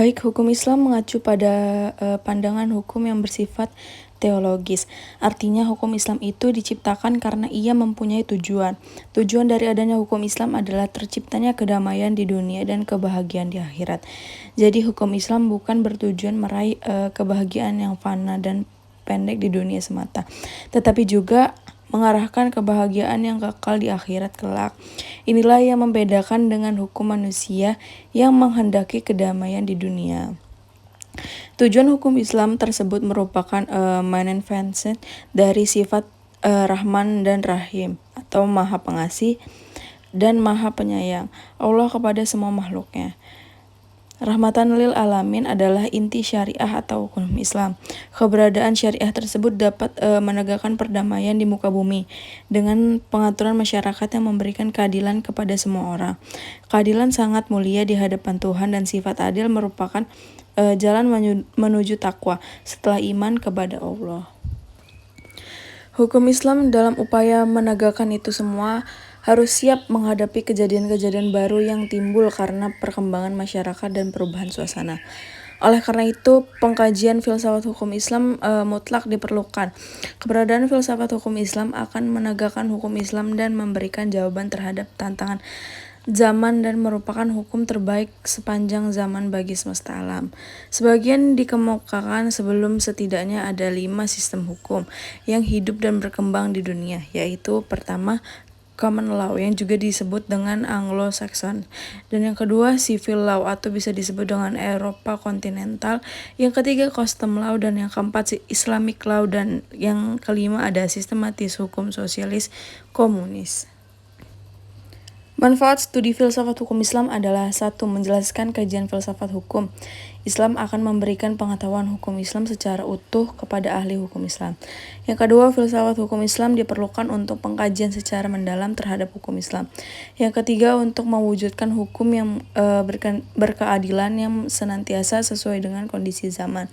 Baik, hukum Islam mengacu pada pandangan hukum yang bersifat teologis. Artinya hukum Islam itu diciptakan karena ia mempunyai tujuan. Tujuan dari adanya hukum Islam adalah terciptanya kedamaian di dunia dan kebahagiaan di akhirat. Jadi hukum Islam bukan bertujuan meraih kebahagiaan yang fana dan pendek di dunia semata, tetapi juga mengarahkan kebahagiaan yang kekal di akhirat kelak. Inilah yang membedakan dengan hukum manusia yang menghendaki kedamaian di dunia. Tujuan hukum Islam tersebut merupakan manifestation dari sifat Rahman dan Rahim atau Maha Pengasih dan Maha Penyayang Allah kepada semua makhluknya. Rahmatan lil alamin adalah inti syariah atau hukum Islam. Keberadaan syariah tersebut dapat menegakkan perdamaian di muka bumi dengan pengaturan masyarakat yang memberikan keadilan kepada semua orang. Keadilan sangat mulia di hadapan Tuhan dan sifat adil merupakan jalan menuju takwa setelah iman kepada Allah. Hukum Islam dalam upaya menegakkan itu semua harus siap menghadapi kejadian-kejadian baru yang timbul karena perkembangan masyarakat dan perubahan suasana. Oleh karena itu, pengkajian filsafat hukum Islam mutlak diperlukan. Keberadaan filsafat hukum Islam akan menegakkan hukum Islam dan memberikan jawaban terhadap tantangan zaman dan merupakan hukum terbaik sepanjang zaman bagi semesta alam. Sebagian dikemukakan sebelum setidaknya ada 5 sistem hukum yang hidup dan berkembang di dunia, yaitu pertama, common law yang juga disebut dengan Anglo-Saxon, dan yang kedua civil law atau bisa disebut dengan Eropa kontinental, yang ketiga custom law, dan yang keempat Islamic law, dan yang kelima ada sistematis hukum sosialis komunis. Manfaat studi filsafat hukum Islam adalah 1. Menjelaskan kajian filsafat hukum. Islam akan memberikan pengetahuan hukum Islam secara utuh kepada ahli hukum Islam. Yang kedua, filsafat hukum Islam diperlukan untuk pengkajian secara mendalam terhadap hukum Islam. Yang ketiga, untuk mewujudkan hukum yang berkeadilan yang senantiasa sesuai dengan kondisi zaman.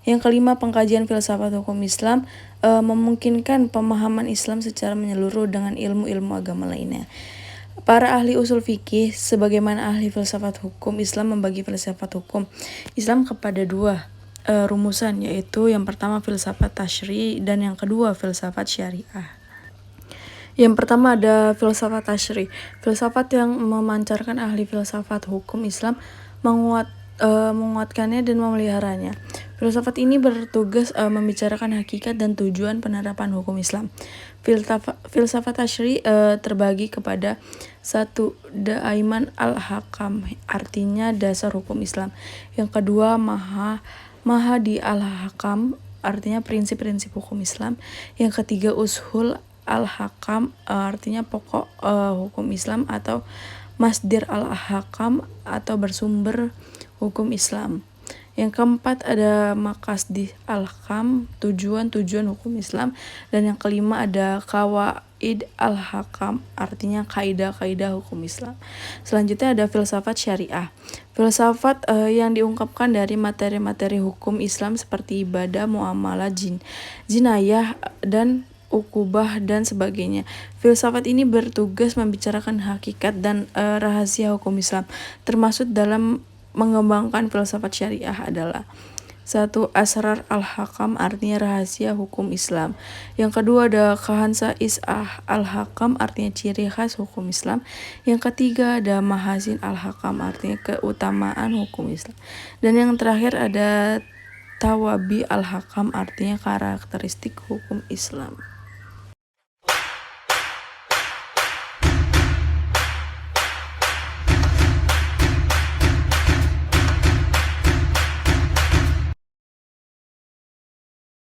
Yang kelima, pengkajian filsafat hukum Islam memungkinkan pemahaman Islam secara menyeluruh dengan ilmu-ilmu agama lainnya. Para ahli usul fikih, sebagaimana ahli filsafat hukum, Islam membagi filsafat hukum Islam kepada 2 rumusan, yaitu yang pertama filsafat tasyri' dan yang kedua filsafat syariah. Yang pertama ada filsafat tasyri'. Filsafat yang memancarkan ahli filsafat hukum Islam menguatkannya dan memeliharanya. Filsafat ini bertugas membicarakan hakikat dan tujuan penerapan hukum Islam. Filsafat tasyri' terbagi kepada 1. Daiman al-Hakam, artinya dasar hukum Islam. Yang kedua Mahadi al-Hakam, artinya prinsip-prinsip hukum Islam. Yang ketiga Ushul al-Hakam, artinya pokok hukum Islam atau Masdir al-Hakam atau bersumber hukum Islam. Yang keempat ada Maqasid al-Hakam, tujuan-tujuan hukum Islam. Dan yang kelima ada Qawaid al-Hakam, artinya kaidah-kaidah hukum Islam. Selanjutnya ada filsafat syariah. Filsafat yang diungkapkan dari materi-materi hukum Islam seperti ibadah, muamalah, jinayah, dan ukubah dan sebagainya. Filsafat ini bertugas membicarakan hakikat dan rahasia hukum Islam, termasuk dalam mengembangkan filsafat syariah adalah 1. Asrar al-Hakam, artinya rahasia hukum Islam. Yang kedua ada Khansa'is al-Hakam, artinya ciri khas hukum Islam. Yang ketiga ada Mahasin al-Hakam, artinya keutamaan hukum Islam. Dan yang terakhir ada Tawabi al-Hakam, artinya karakteristik hukum Islam.